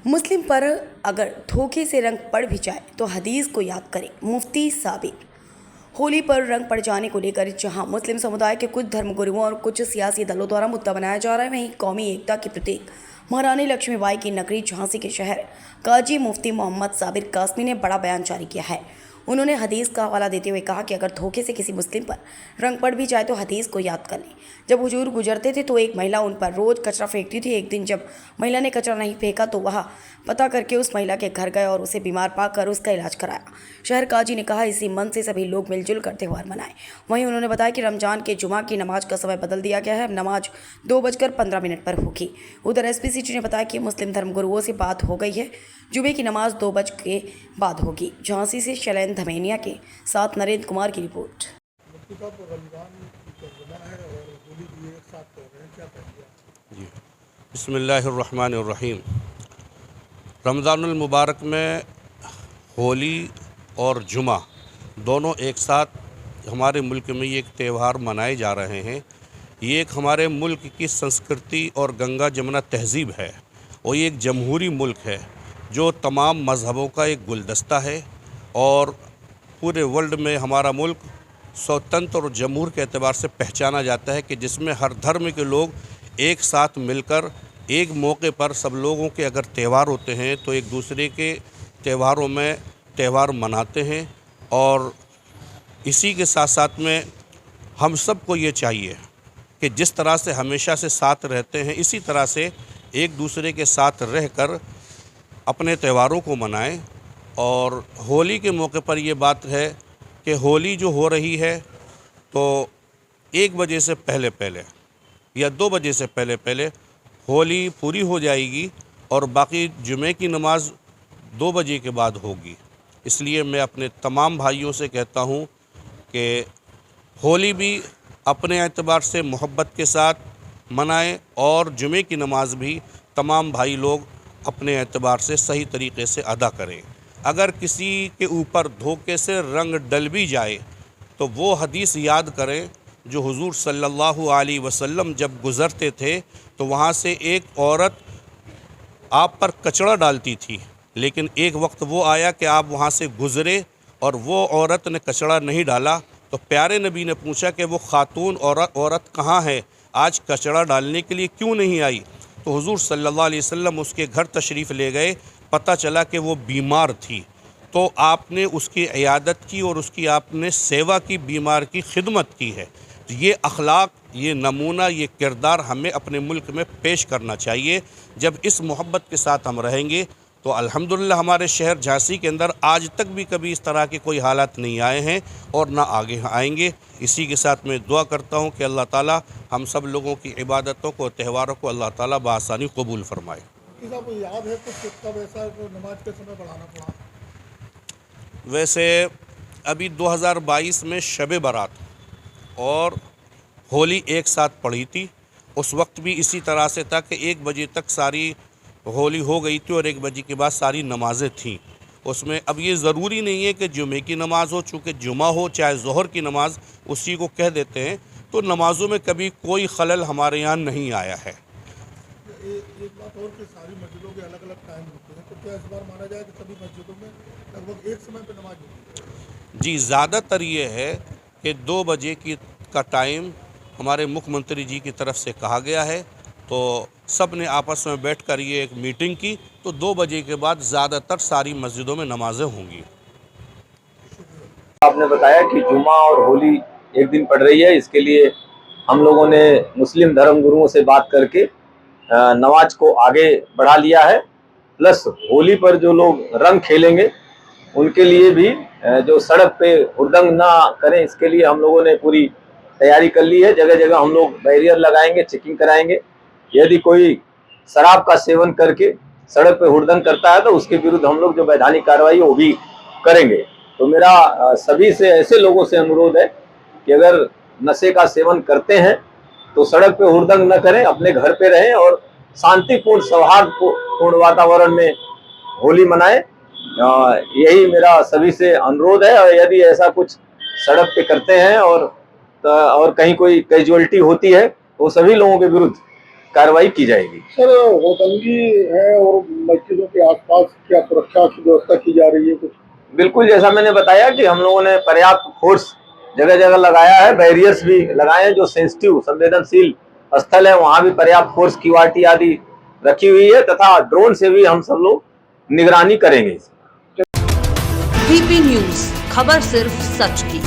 मुस्लिम पर अगर धोखे से रंग पड़ भी जाए तो हदीस को याद करें, मुफ्ती साबिर। होली पर रंग पड़ जाने को लेकर जहां मुस्लिम समुदाय के कुछ धर्मगुरुओं और कुछ सियासी दलों द्वारा मुद्दा बनाया जा रहा है, वहीं कौमी एकता की प्रतीक महारानी लक्ष्मीबाई की नगरी झांसी के शहर काजी मुफ्ती मोहम्मद साबिर कासमी ने बड़ा बयान जारी किया है। उन्होंने हदीस का हवाला देते हुए कहा कि अगर धोखे से किसी मुस्लिम पर रंग पड़ भी जाए तो हदीस को याद कर लें। जब हुजूर गुजरते थे तो एक महिला उन पर रोज़ कचरा फेंकती थी। एक दिन जब महिला ने कचरा नहीं फेंका तो वह पता करके उस महिला के घर गए और उसे बीमार पाकर उसका इलाज कराया। शहर काजी ने कहा, इसी मन से सभी लोग मिलजुल कर त्यौहार मनाएं। वहीं उन्होंने बताया कि रमजान के जुमा की नमाज का समय बदल दिया गया है। अब नमाज 2:15 पर होगी। उधर एसपी सिटी ने बताया कि मुस्लिम धर्मगुरुओं से बात हो गई है, जुमे की नमाज 2 बजे के बाद होगी। झांसी से शैलेंद्र धमेनिया के साथ नरेंद्र कुमार की रिपोर्ट। जी, बिस्मिल्लाहिर्रहमानिर्रहीम। रमज़ानुल मुबारक में होली और जुमा दोनों एक साथ हमारे मुल्क में ये एक त्यौहार मनाए जा रहे हैं। ये एक हमारे मुल्क की संस्कृति और गंगा जमुना तहज़ीब है और ये एक जमहूरी मुल्क है जो तमाम मज़हबों का एक गुलदस्ता है और पूरे वर्ल्ड में हमारा मुल्क स्वतंत्र और जमहूर के एतबार से पहचाना जाता है कि जिसमें हर धर्म के लोग एक साथ मिलकर एक मौके पर सब लोगों के अगर त्यौहार होते हैं तो एक दूसरे के त्यौहारों में त्यौहार मनाते हैं। और इसी के साथ साथ में हम सबको ये चाहिए कि जिस तरह से हमेशा से साथ रहते हैं इसी तरह से एक दूसरे के साथ रहकर अपने त्यौहारों को मनाएं। और होली के मौके पर ये बात है कि होली जो हो रही है तो 1 बजे से पहले या 2 बजे से पहले होली पूरी हो जाएगी और बाकी जुमे की नमाज 2 बजे के बाद होगी। इसलिए मैं अपने तमाम भाइयों से कहता हूँ कि होली भी अपने एतबार से मोहब्बत के साथ मनाएं और जुमे की नमाज भी तमाम भाई लोग अपने एतबार से सही तरीके से अदा करें। अगर किसी के ऊपर धोखे से रंग डल भी जाए तो वो हदीस याद करें जो हुजूर सल्लल्लाहु अलैहि वसल्लम जब गुज़रते थे तो वहाँ से एक औरत आप पर कचरा डालती थी, लेकिन एक वक्त वो आया कि आप वहाँ से गुज़रे और वो औरत ने कचरा नहीं डाला। तो प्यारे नबी ने पूछा कि वो खातून औरत कहाँ है, आज कचरा डालने के लिए क्यों नहीं आई? तो हुजूर सल्लल्लाहु अलैहि वसल्लम उसके घर तशरीफ़ ले गए। पता चला कि वो बीमार थी, तो आपने उसकी इयादत की और उसकी आपने सेवा की, बीमार की खिदमत की है। तो ये अखलाक, ये नमूना, ये किरदार हमें अपने मुल्क में पेश करना चाहिए। जब इस मोहब्बत के साथ हम रहेंगे तो अल्हम्दुलिल्लाह हमारे शहर झांसी के अंदर आज तक भी कभी इस तरह के कोई हालात नहीं आए हैं और ना आगे आएंगे। इसी के साथ मैं दुआ करता हूँ कि अल्लाह ताला हम सब लोगों की इबादतों को, त्यौहारों को अल्लाह ताला बआसानी कबूल फरमाए। याद है कुछ कब ऐसा नमाज के समय बढ़ाना पड़ा? वैसे अभी 2022 में शब बारात और होली एक साथ पड़ी थी। उस वक्त भी इसी तरह से था कि 1 बजे तक सारी होली हो गई थी और 1 बजे के बाद सारी नमाज़ें थीं उसमें। अब ये ज़रूरी नहीं है कि जुमे की नमाज़ हो, चूँकि जुमा हो चाहे ज़ोहर की नमाज़ उसी को कह देते हैं, तो नमाज़ों में कभी कोई खलल हमारे यहाँ नहीं आया है। एक बात और कि सारी मस्जिदों के अलग अलग टाइम होते हैं, तो क्या इस बार माना जाए कि सभी मस्जिदों में लगभग एक समय पर नमाज होती है? जी, ज़्यादातर ये है कि 2 बजे का टाइम हमारे मुख्यमंत्री जी की तरफ से कहा गया है, तो सब ने आपस में बैठकर ये एक मीटिंग की, तो 2 बजे के बाद ज़्यादातर सारी मस्जिदों में नमाज़ें होंगी। आपने बताया कि जुमा और होली एक दिन पड़ रही है, इसके लिए हम लोगों ने मुस्लिम धर्म गुरुओं से बात करके नमाज को आगे बढ़ा लिया है। प्लस होली पर जो लोग रंग खेलेंगे उनके लिए भी जो सड़क पे हुड़दंग ना करें, इसके लिए हम लोगों ने पूरी तैयारी कर ली है। जगह जगह हम लोग बैरियर लगाएंगे, चेकिंग कराएंगे। यदि कोई शराब का सेवन करके सड़क पे हुड़दंग करता है तो उसके विरुद्ध हम लोग जो वैधानिक कार्रवाई वो भी करेंगे। तो मेरा सभी से, ऐसे लोगों से अनुरोध है कि अगर नशे का सेवन करते हैं तो सड़क पे हुड़दंग न करें, अपने घर पे रहें और शांतिपूर्ण, सौहार्दपूर्ण वातावरण में होली मनाएं। यही मेरा सभी से अनुरोध है। और यदि ऐसा कुछ सड़क पे करते हैं और कहीं कोई कैजुअलिटी होती है तो सभी लोगों के विरुद्ध कार्रवाई की जाएगी। सर, होटंगी है और मस्जिदों के सुरक्षा की व्यवस्था की जा रही है कुछ? बिल्कुल, जैसा मैंने बताया कि हम लोगों ने पर्याप्त फोर्स जगह जगह लगाया है, बैरियर्स भी लगाए हैं, जो सेंसिटिव संवेदनशील स्थल है वहां भी पर्याप्त फोर्स QRT आदि रखी हुई है, तथा ड्रोन से भी हम सब लोग निगरानी करेंगे। VP न्यूज, खबर सिर्फ सच की।